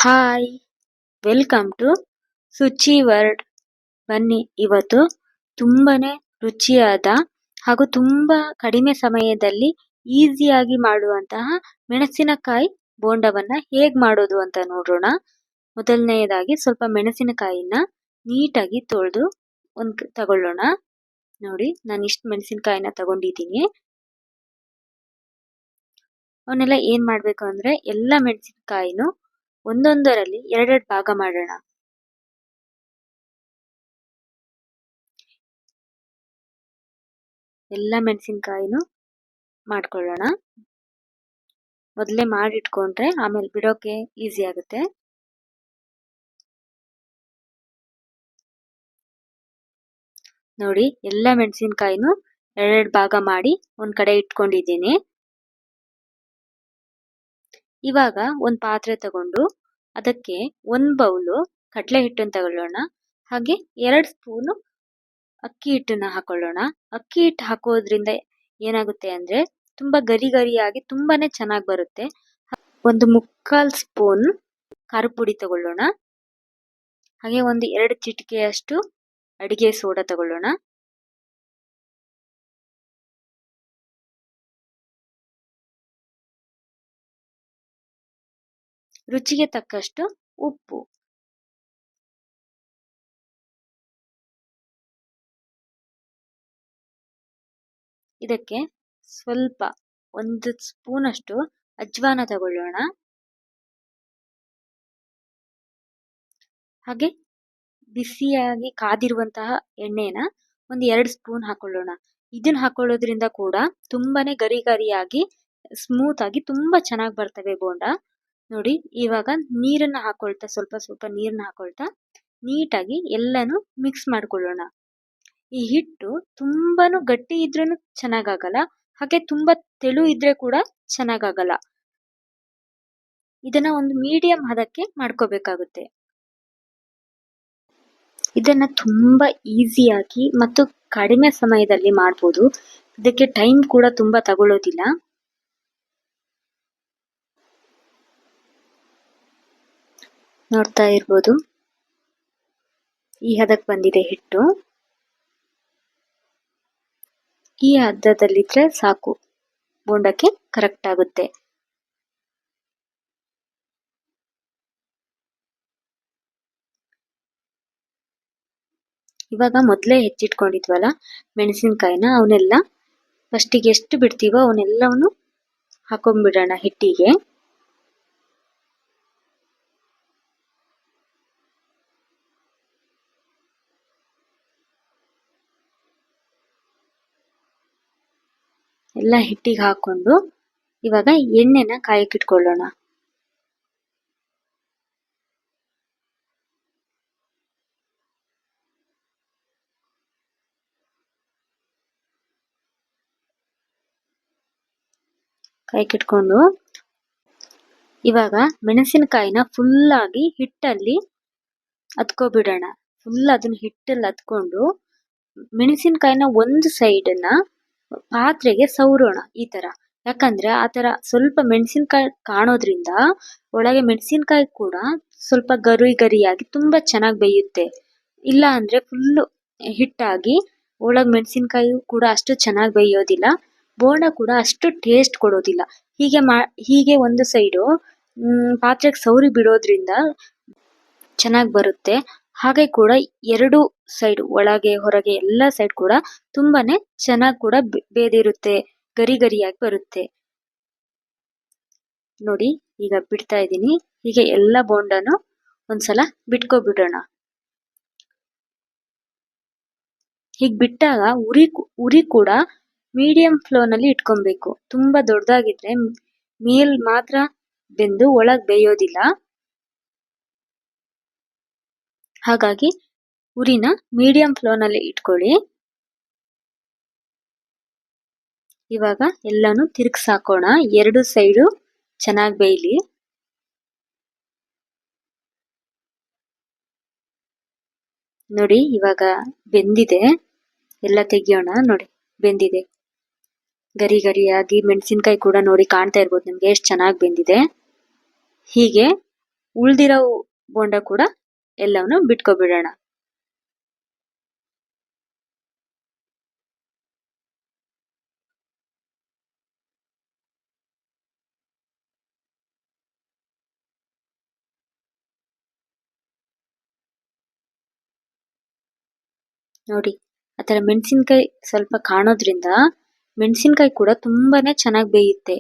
Hi, welcome to Suchi word. ಬನ್ನಿ, ಇವತ್ತು ತುಂಬಾನೇ ರುಚಿಯಾದ ಹಾಗೂ ತುಂಬಾ ಕಡಿಮೆ ಸಮಯದಲ್ಲಿ ಈಸಿಯಾಗಿ ಮಾಡುವಂತಹ ಮೆಣಸಿನಕಾಯಿ ಬೋಂಡವನ್ನ ಹೇಗ್ ಮಾಡೋದು ಅಂತ ನೋಡೋಣ. ಮೊದಲನೆಯದಾಗಿ ಸ್ವಲ್ಪ ಮೆಣಸಿನಕಾಯಿನ ನೀಟಾಗಿ ತೊಳೆದು ತಗೊಳ್ಳೋಣ. ನೋಡಿ, ನಾನು ಇಷ್ಟು ಮೆಣಸಿನಕಾಯಿನ ತಗೊಂಡಿದ್ದೀನಿ. ಅವನ್ನೆಲ್ಲ ಏನ್ ಮಾಡ್ಬೇಕು ಅಂದ್ರೆ ಎಲ್ಲ ಮೆಣಸಿನಕಾಯಿನೂ ಒಂದೊಂದರಲ್ಲಿ ಎರಡೆರಡು ಭಾಗ ಮಾಡೋಣ. ಎಲ್ಲ ಮೆಣಸಿನಕಾಯಿನೂ ಮಾಡ್ಕೊಳ್ಳೋಣ. ಮೊದಲೇ ಮಾಡಿಟ್ಕೊಂಡ್ರೆ ಆಮೇಲೆ ಬಿಡೋಕೆ ಈಸಿ ಆಗುತ್ತೆ. ನೋಡಿ, ಎಲ್ಲ ಮೆಣಸಿನಕಾಯಿನೂ ಎರಡೆರಡು ಭಾಗ ಮಾಡಿ ಒಂದ್ ಕಡೆ ಇಟ್ಕೊಂಡಿದ್ದೀನಿ. ಇವಾಗ ಒಂದು ಪಾತ್ರೆ ತಗೊಂಡು ಅದಕ್ಕೆ 1 ಬೌಲು ಕಡಲೆ ಹಿಟ್ಟನ್ನು ತಗೊಳ್ಳೋಣ. ಹಾಗೆ 2 ಸ್ಪೂನು ಅಕ್ಕಿ ಹಿಟ್ಟನ್ನ ಹಾಕೊಳ್ಳೋಣ. ಅಕ್ಕಿ ಹಿಟ್ಟು ಹಾಕೋದ್ರಿಂದ ಏನಾಗುತ್ತೆ ಅಂದ್ರೆ ತುಂಬಾ ಗರಿ ಗರಿಯಾಗಿ ತುಂಬಾನೇ ಚೆನ್ನಾಗಿ ಬರುತ್ತೆ. 1/4 ಸ್ಪೂನ್ ಖಾರ ಪುಡಿ ತಗೊಳ್ಳೋಣ. ಹಾಗೆ 2 ಚಿಟಿಕೆಯಷ್ಟು ಅಡಿಗೆ ಸೋಡಾ ತಗೊಳ್ಳೋಣ. ರುಚಿಗೆ ತಕ್ಕಷ್ಟು ಉಪ್ಪು. ಇದಕ್ಕೆ ಸ್ವಲ್ಪ 1 ಸ್ಪೂನ್ ಅಷ್ಟು ಅಜ್ವಾನ ತಗೊಳ್ಳೋಣ. ಹಾಗೆ ಬಿಸಿಯಾಗಿ ಕಾದಿರುವಂತಹ ಎಣ್ಣೆನ 2 ಸ್ಪೂನ್ ಹಾಕೊಳ್ಳೋಣ. ಇದನ್ನ ಹಾಕೊಳ್ಳೋದ್ರಿಂದ ಕೂಡ ತುಂಬಾನೇ ಗರಿ ಗರಿಯಾಗಿ ಸ್ಮೂತ್ ಆಗಿ ತುಂಬಾ ಚೆನ್ನಾಗಿ ಬರ್ತವೆ ಬೋಂಡ. ನೋಡಿ, ಇವಾಗ ನೀರನ್ನ ಹಾಕೊಳ್ತಾ ಸ್ವಲ್ಪ ಸ್ವಲ್ಪ ನೀರನ್ನ ಹಾಕೊಳ್ತಾ ನೀಟಾಗಿ ಎಲ್ಲಾನು ಮಿಕ್ಸ್ ಮಾಡ್ಕೊಳ್ಳೋಣ. ಈ ಹಿಟ್ಟು ತುಂಬಾನು ಗಟ್ಟಿ ಇದ್ರೂ ಚೆನ್ನಾಗಾಗಲ್ಲ, ಹಾಗೆ ತುಂಬಾ ತೆಳು ಇದ್ರೆ ಕೂಡ ಚೆನ್ನಾಗಾಗಲ್ಲ. ಇದನ್ನ ಒಂದು ಮೀಡಿಯಂ ಹದಕ್ಕೆ ಮಾಡ್ಕೋಬೇಕಾಗುತ್ತೆ. ಇದನ್ನ ತುಂಬಾ ಈಸಿಯಾಗಿ ಮತ್ತು ಕಡಿಮೆ ಸಮಯದಲ್ಲಿ ಮಾಡ್ಬೋದು. ಇದಕ್ಕೆ ಟೈಮ್ ಕೂಡ ತುಂಬಾ ತಗೊಳ್ಳೋದಿಲ್ಲ. ನೋಡ್ತಾ ಇರ್ಬೋದು, ಈ ಹದಕ್ಕೆ ಬಂದಿದೆ ಹಿಟ್ಟು. ಈ ಹದದಲ್ಲಿದ್ರೆ ಸಾಕು, ಬೋಂಡಕ್ಕೆ ಕರೆಕ್ಟ್ ಆಗುತ್ತೆ. ಇವಾಗ ಮೊದಲೇ ಹೆಚ್ಚಿಟ್ಕೊಂಡಿದ್ವಲ್ಲ ಮೆಣಸಿನಕಾಯಿನ, ಅವನ್ನೆಲ್ಲ ಫಸ್ಟಿಗೆ ಎಷ್ಟು ಬಿಡ್ತೀವೋ ಅವನ್ನೆಲ್ಲವನ್ನು ಹಾಕೊಂಡ್ಬಿಡೋಣ ಹಿಟ್ಟಿಗೆ. ಎಲ್ಲ ಹಿಟ್ಟಿಗೆ ಹಾಕೊಂಡು ಇವಾಗ ಎಣ್ಣೆನ ಕಾಯಕ್ಕಿಟ್ಕೊಳ್ಳೋಣ. ಕಾಯಕ್ಕಿಟ್ಕೊಂಡು ಇವಾಗ ಮೆಣಸಿನಕಾಯಿನ ಫುಲ್ ಆಗಿ ಹಿಟ್ಟಲ್ಲಿ ಅದ್ಕೋಬಿಡೋಣ. ಫುಲ್ ಅದನ್ನ ಹಿಟ್ಟಲ್ಲಿ ಅದ್ಕೊಂಡು ಮೆಣಸಿನಕಾಯಿನ ಒಂದು ಸೈಡನ್ನ ಪಾತ್ರೆಗೆ ಸವರೋಣ ಈ ತರ. ಯಾಕಂದ್ರೆ ಆ ತರ ಸ್ವಲ್ಪ ಮೆಣಸಿನಕಾಯಿ ಕಾಣೋದ್ರಿಂದ ಒಳಗೆ ಮೆಣಸಿನಕಾಯಿ ಕೂಡ ಸ್ವಲ್ಪ ಗರಿ ಗರಿಯಾಗಿ ತುಂಬಾ ಚೆನ್ನಾಗಿ ಬೇಯುತ್ತೆ. ಇಲ್ಲ ಅಂದ್ರೆ ಫುಲ್ ಹಿಟ್ಟಾಗಿ ಒಳಗ್ ಮೆಣಸಿನಕಾಯಿ ಕೂಡ ಅಷ್ಟು ಚೆನ್ನಾಗಿ ಬೇಯೋದಿಲ್ಲ, ಬೋಂಡ ಕೂಡ ಅಷ್ಟು ಟೇಸ್ಟ್ ಕೊಡೋದಿಲ್ಲ. ಹೀಗೆ ಒಂದು ಸೈಡು ಪಾತ್ರೆಗೆ ಸೌರಿ ಬಿಡೋದ್ರಿಂದ ಚೆನ್ನಾಗಿ ಬರುತ್ತೆ. ಹಾಗೆ ಕೂಡ 2 ಸೈಡ್ ಒಳಗೆ ಹೊರಗೆ ಎಲ್ಲ ಸೈಡ್ ಕೂಡ ತುಂಬಾನೇ ಚೆನ್ನಾಗಿ ಕೂಡ ಬೇದಿರುತ್ತೆ, ಗರಿ ಗರಿಯಾಗಿ ಬರುತ್ತೆ. ನೋಡಿ, ಈಗ ಬಿಡ್ತಾ ಇದ್ದೀನಿ. ಹೀಗೆ ಎಲ್ಲ ಬೋಂಡನು ಒಂದ್ಸಲ ಬಿಟ್ಕೊಬಿಡೋಣ. ಹೀಗ್ ಬಿಟ್ಟಾಗ ಉರಿ ಕೂಡ ಮೀಡಿಯಂ ಫ್ಲೇಮ್ನಲ್ಲಿ ಇಟ್ಕೊಬೇಕು. ತುಂಬಾ ದೊಡ್ಡದಾಗಿದ್ರೆ ಮೇಲ್ ಮಾತ್ರ ಬೆಂದು ಒಳಗ್ ಬೇಯೋದಿಲ್ಲ. ಹಾಗಾಗಿ ಉರಿನ ಮೀಡಿಯಂ ಫ್ಲೇಮ್ನಲ್ಲಿ ಇಟ್ಕೊಳ್ಳಿ. ಇವಾಗ ಎಲ್ಲಾನು ತಿರುಗಿಸಾಕೋಣ, 2 ಸೈಡು ಚೆನ್ನಾಗಿ ಬೇಯಲಿ. ನೋಡಿ, ಇವಾಗ ಬೆಂದಿದೆ. ಎಲ್ಲ ತೆಗಿಯೋಣ. ನೋಡಿ, ಬೆಂದಿದೆ ಗರಿ ಗರಿಯಾಗಿ. ಮೆಣಸಿನಕಾಯಿ ಕೂಡ ನೋಡಿ ಕಾಣ್ತಾ ಇರ್ಬೋದು ನಿಮ್ಗೆ ಎಷ್ಟು ಚೆನ್ನಾಗಿ ಬೆಂದಿದೆ. ಹೀಗೆ ಉಳ್ದಿರೋ ಬೋಂಡ ಕೂಡ ಎಲ್ಲವನ್ನು ಬಿಟ್ಕೊಬಿಡೋಣ. ನೋಡಿ, ಆ ಥರ ಮೆಣಸಿನ್ಕಾಯಿ ಸ್ವಲ್ಪ ಕಾಣೋದ್ರಿಂದ ಮೆಣಸಿನ್ಕಾಯಿ ಕೂಡ ತುಂಬಾನೇ ಚೆನ್ನಾಗಿ ಬೇಯುತ್ತೆ.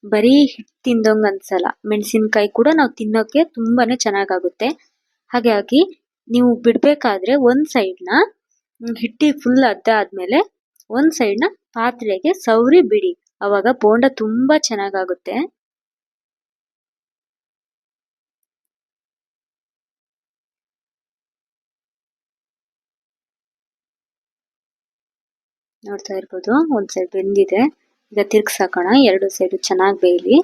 ಬರೀ ಹಿಟ್ಟು ತಿಂದಂಗೆ ಅನ್ಸಲ್ಲ, ಮೆಣಸಿನ್ಕಾಯಿ ಕೂಡ ನಾವು ತಿನ್ನೋಕೆ ತುಂಬಾನೇ ಚೆನ್ನಾಗಾಗುತ್ತೆ. ಹಾಗಾಗಿ ನೀವು ಬಿಡ್ಬೇಕಾದ್ರೆ ಒಂದ್ ಸೈಡ್ನ ಹಿಟ್ಟಿ ಫುಲ್ ಆದ್ಮೇಲೆ ಒಂದ್ ಸೈಡ್ನ ಪಾತ್ರೆಗೆ ಸವರಿ ಬಿಡಿ, ಅವಾಗ ಬೋಂಡ ತುಂಬಾ ಚೆನ್ನಾಗಾಗುತ್ತೆ. ನೋಡ್ತಾ ಇರ್ಬೋದು, ಒಂದ್ ಸೈಡ್ ಬೆಂದಿದೆ. ಈಗ ತಿರ್ಗ್ಸಾಕೋಣ, ಎರಡು ಸೈಡು ಚೆನ್ನಾಗಿ ಬೇಯಲಿ.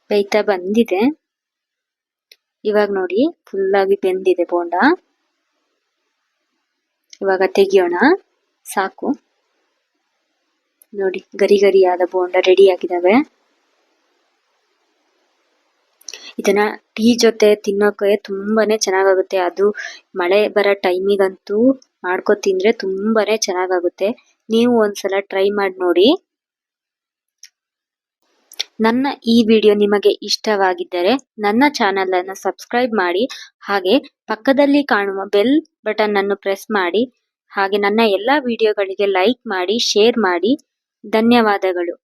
ಬೇಯ್ತಾ ಬಂದಿದೆ. ಇವಾಗ ನೋಡಿ, ಫುಲ್ ಆಗಿ ಬೆಂದಿದೆ ಬೋಂಡ. ಇವಾಗ ತೆಗಿಯೋಣ, ಸಾಕು. ನೋಡಿ, ಗರಿ ಗರಿಯಾದ ಬೋಂಡ ರೆಡಿ ಆಗಿದಾವೆ. ಇದನ್ನ ಟೀ ಜೊತೆ ತಿನ್ನೋಕೆ ತುಂಬಾನೇ ಚೆನ್ನಾಗಾಗುತ್ತೆ. ಅದು ಮಳೆ ಬರೋ ಟೈಮಿಗಂತೂ ಮಾಡ್ಕೊ ತಿಂದ್ರೆ ತುಂಬಾನೇ ಚೆನ್ನಾಗಾಗುತ್ತೆ. ನೀವು ಒಂದ್ಸಲ ಟ್ರೈ ಮಾಡಿ ನೋಡಿ. ನನ್ನ ಈ ವಿಡಿಯೋ ನಿಮಗೆ ಇಷ್ಟವಾಗಿದ್ದರೆ ನನ್ನ ಚಾನೆಲ್ ಅನ್ನು ಸಬ್ಸ್ಕ್ರೈಬ್ ಮಾಡಿ, ಹಾಗೆ ಪಕ್ಕದಲ್ಲಿ ಕಾಣುವ ಬೆಲ್ ಬಟನ್ ಅನ್ನು ಪ್ರೆಸ್ ಮಾಡಿ, ಹಾಗೆ ನನ್ನ ಎಲ್ಲ ವಿಡಿಯೋಗಳಿಗೆ ಲೈಕ್ ಮಾಡಿ, ಶೇರ್ ಮಾಡಿ. ಧನ್ಯವಾದಗಳು.